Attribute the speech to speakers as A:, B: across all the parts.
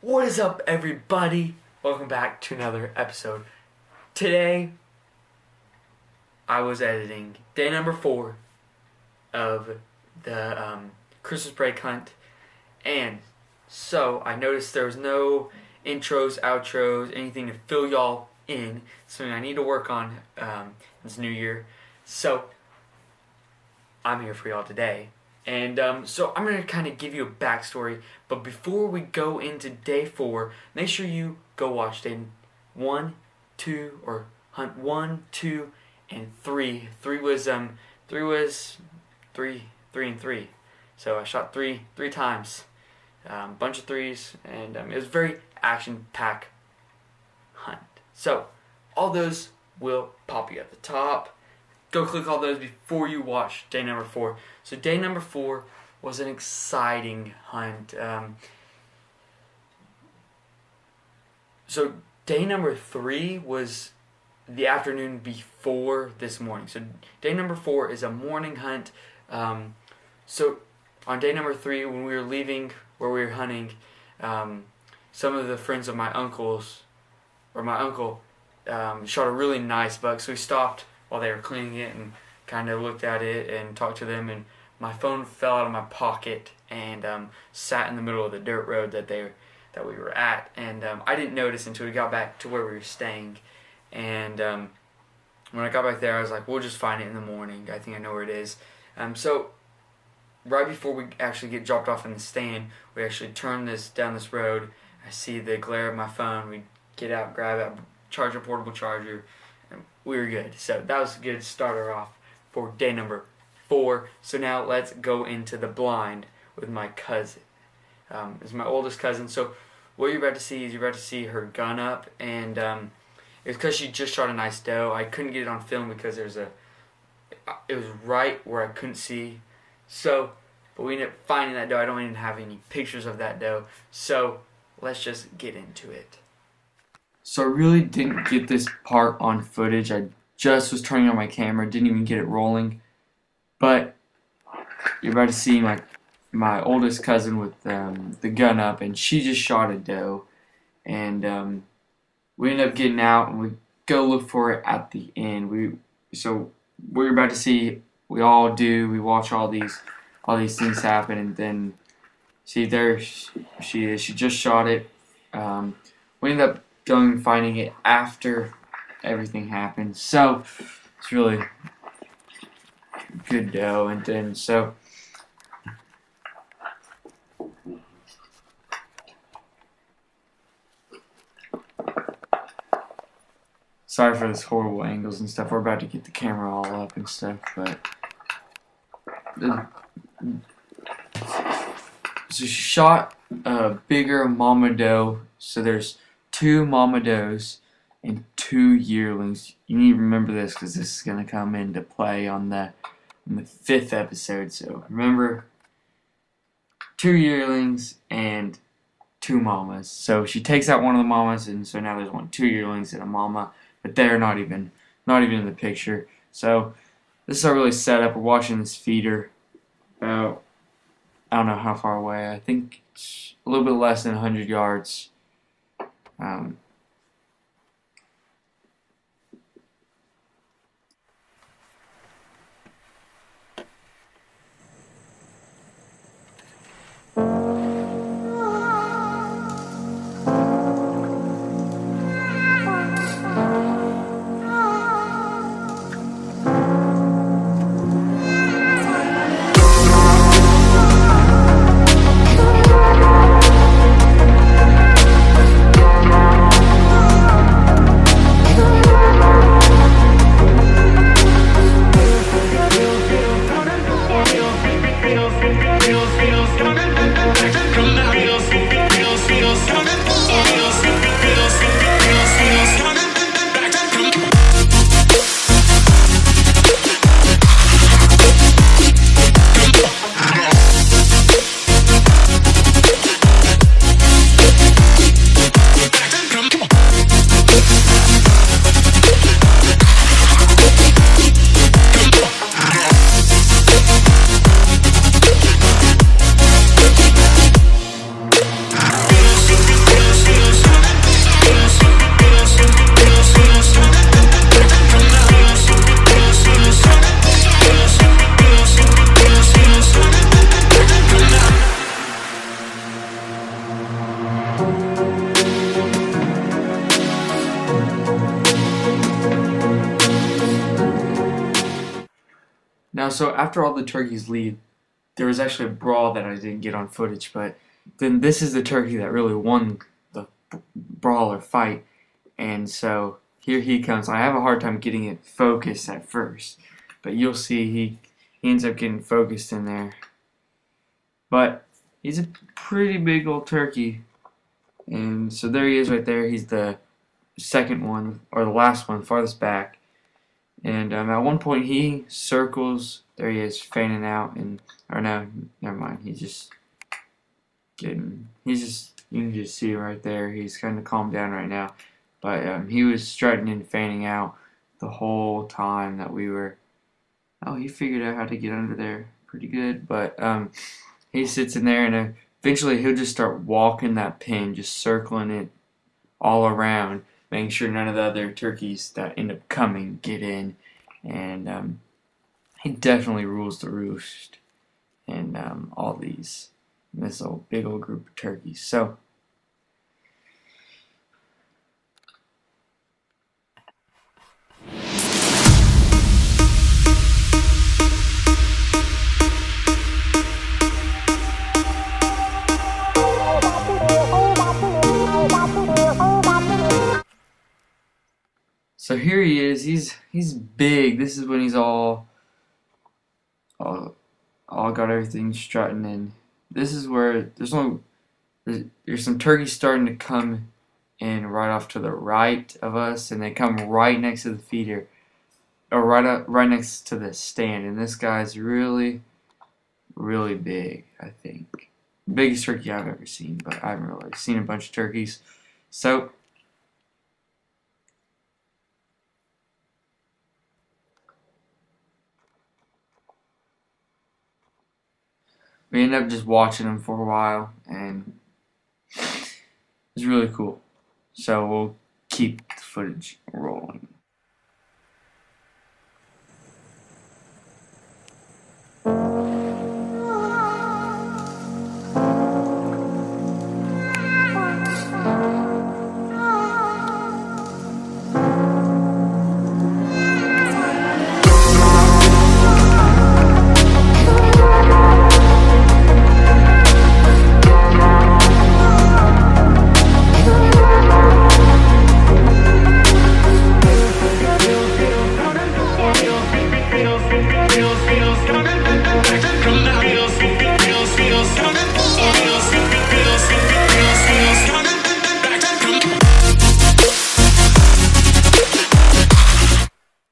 A: What is up, everybody? Welcome back to another episode. Today, I was editing day number 4 of the Christmas break hunt, and so I noticed there was no intros, outros, anything to fill y'all in. Something I need to work on this new year. So I'm here for y'all today. And so I'm going to kind of give you a backstory, but before we go into day 4, make sure you go watch day 1, 2, or hunt 1, 2, and 3. 3 was 3 and 3. So I shot three times, bunch of threes, and it was a very action-packed hunt. So all those will pop you at the top. Go click all those before you watch day number 4. So day number 4 was an exciting hunt. So day number 3 was the afternoon before this morning. So day number 4 is a morning hunt. So on day number 3, when we were leaving where we were hunting, some of the friends of my uncle shot a really nice buck. So we stopped while they were cleaning it and kind of looked at it and talked to them, and my phone fell out of my pocket and sat in the middle of the dirt road that we were at, and I didn't notice until we got back to where we were staying. And when I got back there, I was like, we'll just find it in the morning. I think I know where it is. So right before we actually get dropped off in the stand, we actually turn down this road. I see the glare of my phone. We get out, grab a portable charger, and we were good. So that was a good starter off for day number 4. So now let's go into the blind with my cousin. It's my oldest cousin. So what you're about to see is her gun up, and it's because she just shot a nice doe. I couldn't get it on film because it was right where I couldn't see. So, but we ended up finding that doe. I don't even have any pictures of that doe. So let's just get into it. So I really didn't get this part on footage. I just was turning on my camera, didn't even get it rolling. But you're about to see my oldest cousin with the gun up, and she just shot a doe. And we ended up getting out, and we go look for it at the end. So what you're about to see, we all do. We watch all these things happen, and then see there she is. She just shot it. We ended up going and finding it after everything happened. So it's really good doe. And then so sorry for this horrible angles and stuff. We're about to get the camera all up and stuff, but so she shot a bigger Momma Doe. So there's 2 Momma Does and 2 yearlings. You need to remember this because this is going to come into play on the 5th episode. So remember, 2 yearlings and 2 mamas. So she takes out one of the mamas, and so now there's 2 yearlings and a mama, but they're not even in the picture. So this is our really setup. We're watching this feeder about, I don't know how far away. I think it's a little bit less than 100 yards. Now, so after all the turkeys leave, there was actually a brawl that I didn't get on footage, but then this is the turkey that really won the brawl or fight, and so here he comes. I have a hard time getting it focused at first, but you'll see he ends up getting focused in there. But he's a pretty big old turkey, and so there he is right there. He's the second one, or the last one, farthest back. And at one point he circles. There he is, fanning out, and or no, never mind. He's just getting. He's just. You can just see right there. He's kind of calmed down right now, but he was strutting and fanning out the whole time that we were. Oh, he figured out how to get under there pretty good, but he sits in there, and eventually he'll just start walking that pen, just circling it all around, making sure none of the other turkeys that end up coming get in. And he definitely rules the roost in all these, in this old big old group of turkeys. So here he is. He's big. This is when he's all got everything strutting in. This is where there's some turkeys starting to come in right off to the right of us, and they come right next to the feeder, or right next to the stand. And this guy's really, really big. I think biggest turkey I've ever seen, but I haven't really seen a bunch of turkeys. So we ended up just watching him for a while, and it was really cool. So we'll keep the footage rolling.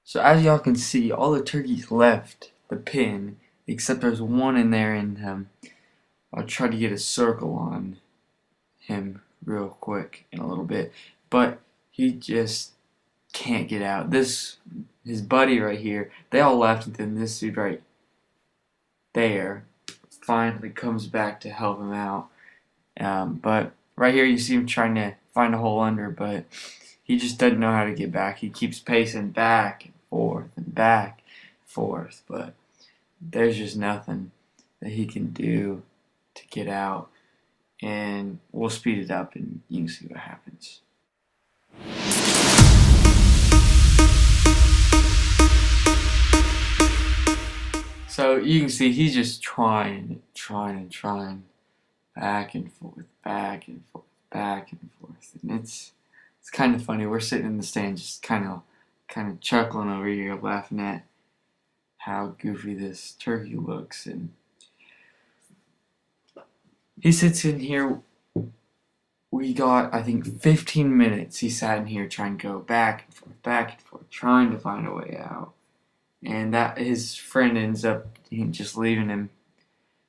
A: So as y'all can see, all the turkeys left the pen, except there's one in there, and I'll try to get a circle on him real quick in a little bit, but he just can't get out. His buddy right here, they all left, and then this dude right there finally comes back to help him out. But right here you see him trying to find a hole under, but he just doesn't know how to get back. He keeps pacing back and forth and back and forth, but there's just nothing that he can do to get out. And we'll speed it up and you can see what happens. So you can see he's just trying, back and forth, back and forth, back and forth, and it's kind of funny. We're sitting in the stand, just kind of chuckling over here, laughing at how goofy this turkey looks. And he sits in here. We got, I think, 15 minutes. He sat in here trying to go back and forth, trying to find a way out. And that his friend ends up just leaving him,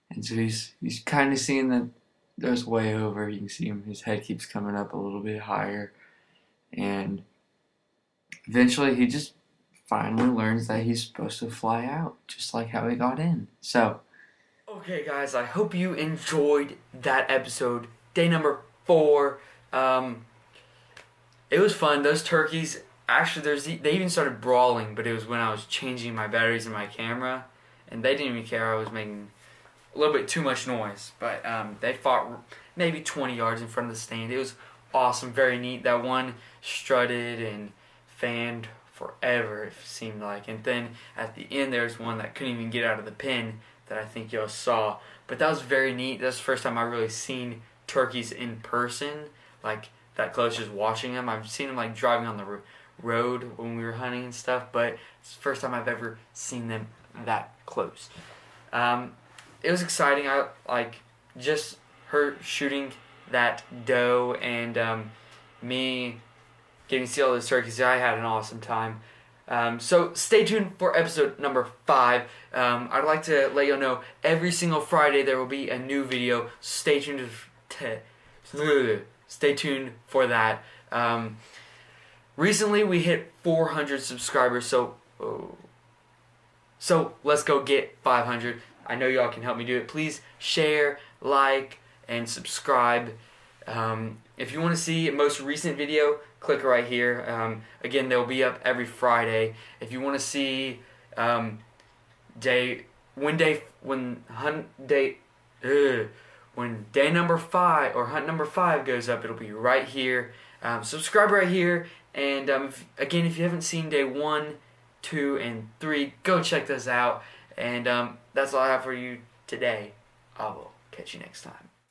A: and so he's kind of seeing that there's way over. You can see him; his head keeps coming up a little bit higher, and eventually he just finally learns that he's supposed to fly out, just like how he got in. So, okay, guys, I hope you enjoyed that episode, day number 4. It was fun. Those turkeys. Actually, they even started brawling, but it was when I was changing my batteries in my camera, and they didn't even care. I was making a little bit too much noise, but they fought maybe 20 yards in front of the stand. It was awesome, very neat. That one strutted and fanned forever, it seemed like. And then at the end, there's one that couldn't even get out of the pen that I think y'all saw. But that was very neat. That's the first time I've really seen turkeys in person, like that close, just watching them. I've seen them like driving on the road when we were hunting and stuff, but it's the first time I've ever seen them that close. It was exciting. I like just her shooting that doe and me getting to see all those turkeys. I had an awesome time. So stay tuned for episode number 5. I'd like to let you know every single Friday there will be a new video. Stay tuned stay tuned for that. Recently we hit 400 subscribers, so let's go get 500. I know y'all can help me do it. Please share, like, and subscribe. If you want to see a most recent video, click right here. Again, they'll be up every Friday. If you want to see when day number 5 or hunt number 5 goes up, it'll be right here. Subscribe right here. And if you haven't seen day 1, 2, and 3, go check those out. And that's all I have for you today. I will catch you next time.